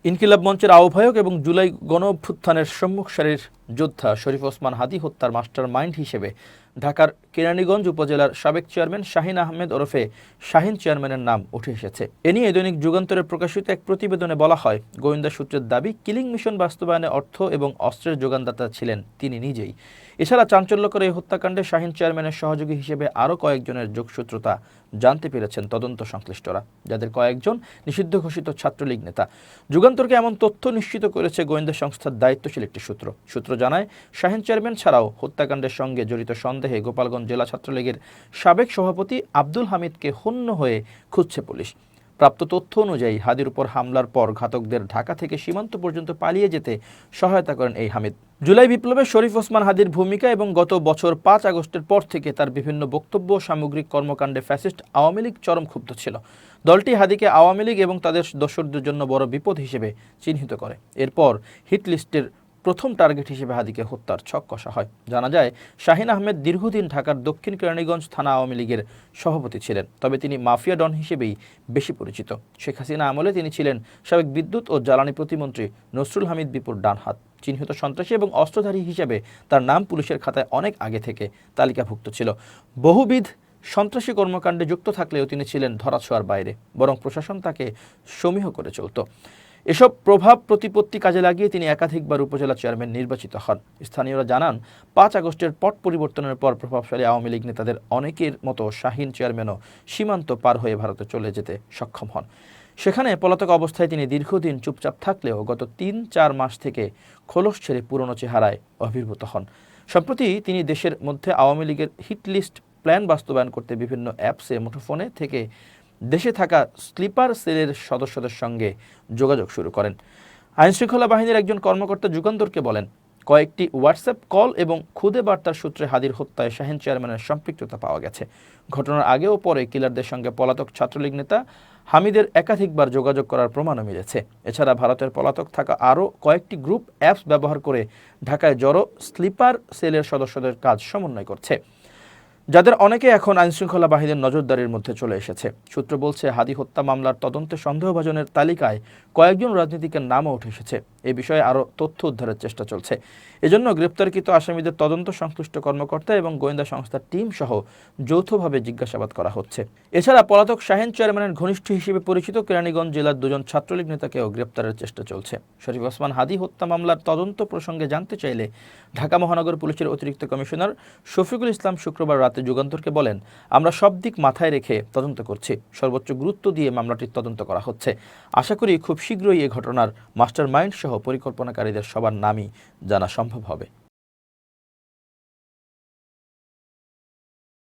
ইনকিলাব মঞ্চের আহ্বায়ক এবং জুলাই গণঅভ্যুত্থানের সম্মুখ সারির যোদ্ধা শরীফ ওসমান হাদী হত্যার মাস্টার মাইন্ড হিসেবে ঢাকার কেরানীগঞ্জ উপজেলার সাবেক চেয়ারম্যান শাহিন আহমেদ ওরফে শাহিন চেয়ারম্যানের নাম উঠে এসেছে। এ নিয়ে দৈনিক যুগান্তরে প্রকাশিত এক প্রতিবেদনে বলা হয়, গোয়েন্দা সূত্রের দাবি, কিলিং মিশন বাস্তবায়নে অর্থ এবং অস্ত্রের যোগানদাতা ছিলেন তিনি নিজেই। এছাড়া চাঞ্চল্যকর এই হত্যাকাণ্ডে শাহিন চেয়ারম্যানের সহযোগী হিসেবে আরও কয়েকজনের যোগসূত্রতা জানতে পেরেছেন তদন্ত সংশ্লিষ্টরা, যাদের কয়েকজন নিষিদ্ধ ঘোষিত ছাত্রলীগ নেতা। যুগান্তরকে এমন তথ্য নিশ্চিত করেছে গোয়েন্দা সংস্থার দায়িত্বশীল একটি সূত্র জানায়, শাহিন চেয়ারম্যান ছাড়াও হত্যাকাণ্ডের সঙ্গে জড়িত সন্দেহে গোপালগঞ্জ জেলা ছাত্রলীগের সাবেক সভাপতি আব্দুল হামিদকে হন্য হয়ে খুঁজছে পুলিশ। প্রাপ্ত তথ্য অনুযায়ী হাদির উপর হামলার পর ঘাতকদের ঢাকা থেকে সীমান্ত পর্যন্ত পালিয়ে যেতে সহায়তা করেন এই হামিদ। জুলাই বিপ্লবে শরীফ ওসমান হাদির ভূমিকা এবং গত বছর ৫ আগস্টের পর থেকে তার বিভিন্ন বক্তব্য সামগ্রিক কর্মকাণ্ডে ফ্যাসিস্ট আওয়ামী লীগ চরম ক্ষুব্ধ ছিল। দলটি হাদিকে আওয়ামী লীগ এবং তাদের দোসরদের জন্য বড় বিপদ হিসেবে চিহ্নিত করে। এরপর হিট লিস্টের প্রথম টার্গেট হিসেবে হাদিকে হত্যার ছক কষা হয়। জানা যায়, শাহিন আহমেদ দীর্ঘদিন ঢাকার দক্ষিণ কেরানীগঞ্জ থানা আওয়ামী লীগের সভাপতি ছিলেন, তবে তিনি মাফিয়া ডন হিসেবেই বেশি পরিচিত। শেখ হাসিনা আমলে তিনি ছিলেন সাবেক বিদ্যুৎ ও জ্বালানি প্রতিমন্ত্রী নসরুল হামিদ বিপুর ডান হাত। চিহ্নিত সন্ত্রাসী এবং অস্ত্রধারী হিসেবে তার নাম পুলিশের খাতায় অনেক আগে থেকে তালিকাভুক্ত ছিল। বহুবিধ সন্ত্রাসী কর্মকাণ্ডে যুক্ত থাকলেও তিনি ছিলেন ধরাছোঁয়ার বাইরে, বরং প্রশাসন তাকে সমীহ করে চলত। এসব প্রভাব প্রতিপত্তি কাজে লাগিয়ে তিনি একাধিকবার উপজেলা চেয়ারম্যান নির্বাচিত হন। স্থানীয়রা জানান, ৫ আগস্টের পট পরিবর্তনের পর প্রভাবশালী আওয়ামী লীগ নেতাদের অনেকের মতো শাহিন চেয়ারম্যানও সীমান্ত পার হয়ে ভারতে চলে যেতে সক্ষম হন। সেখানে পলাতক অবস্থায় তিনি দীর্ঘদিন চুপচাপ থাকলেও গত ৩-৪ মাস থেকে খোলস ছেড়ে পুরনো চেহারায় আবির্ভূত হন। সম্প্রতি তিনি দেশের মধ্যে আওয়ামী লীগের হিট লিস্ট প্ল্যান বাস্তবায়ন করতে বিভিন্ন অ্যাপসে মুঠোফোনে থেকে দেশে থাকা স্লিপার সেলের সদস্যদের সঙ্গে যোগাযোগ শুরু করেন। আইনশৃঙ্খলা বাহিনীর একজন কর্মকর্তা যুগান্তরকে বলেন, কয়েকটি হোয়াটসঅ্যাপ কল এবং খুদে বার্তার সূত্রে হাদির হত্যায় শাহিন চেয়ারম্যানের সম্পৃক্ততা পাওয়া গেছে। ঘটনার আগে ও পরে কিলারদের সঙ্গে পলাতক ছাত্রলীগ নেতা হামিদের একাধিকবার যোগাযোগ করার প্রমাণও মিলেছে। এছাড়া ভারতের পলাতক থাকা আরও কয়েকটি গ্রুপ অ্যাপস ব্যবহার করে ঢাকায় জড়ো স্লিপার সেলের সদস্যদের কাজ সমন্বয় করছে, যাদের অনেকে এখন আইনশৃঙ্খলা বাহিনীর নজরদারির মধ্যে চলে এসেছে। সূত্র বলছে, হাদি হত্যা মামলার তদন্তে সন্দেহভাজনের তালিকায় কয়েকজন রাজনীতিকের নামও উঠে এসেছে। এ বিষয়ে আরও তথ্য উদ্ধারের চেষ্টা চলছে। এজন্য গ্রেপ্তারকৃত আসামিদের তদন্ত সংশ্লিষ্ট কর্মকর্তা এবং গোয়েন্দা সংস্থার টিম সহ যৌথভাবে জিজ্ঞাসাবাদ করা হচ্ছে। এছাড়া পলাতক শাহিন চেয়ারম্যানের ঘনিষ্ঠ হিসেবে পরিচিত কেরানীগঞ্জ জেলার 2জন ছাত্রলীগ নেতাকেও গ্রেপ্তারের চেষ্টা চলছে। শরীফ ওসমান হাদি হত্যা মামলার তদন্ত প্রসঙ্গে জানতে চাইলে ঢাকা মহানগর পুলিশের অতিরিক্ত কমিশনার শফিকুল ইসলাম শুক্রবার রাতে যুগান্তরকে বলেন, আমরা সব দিক মাথায় রেখে তদন্ত করছি, সর্বোচ্চ গুরুত্ব দিয়ে মামলাটির তদন্ত করা হচ্ছে। আশা করি খুব শীঘ্রই এই ঘটনার মাস্টার মাইন্ড সহ পরিকল্পনাকারীদের সবার নামই জানা সম্ভব হবে।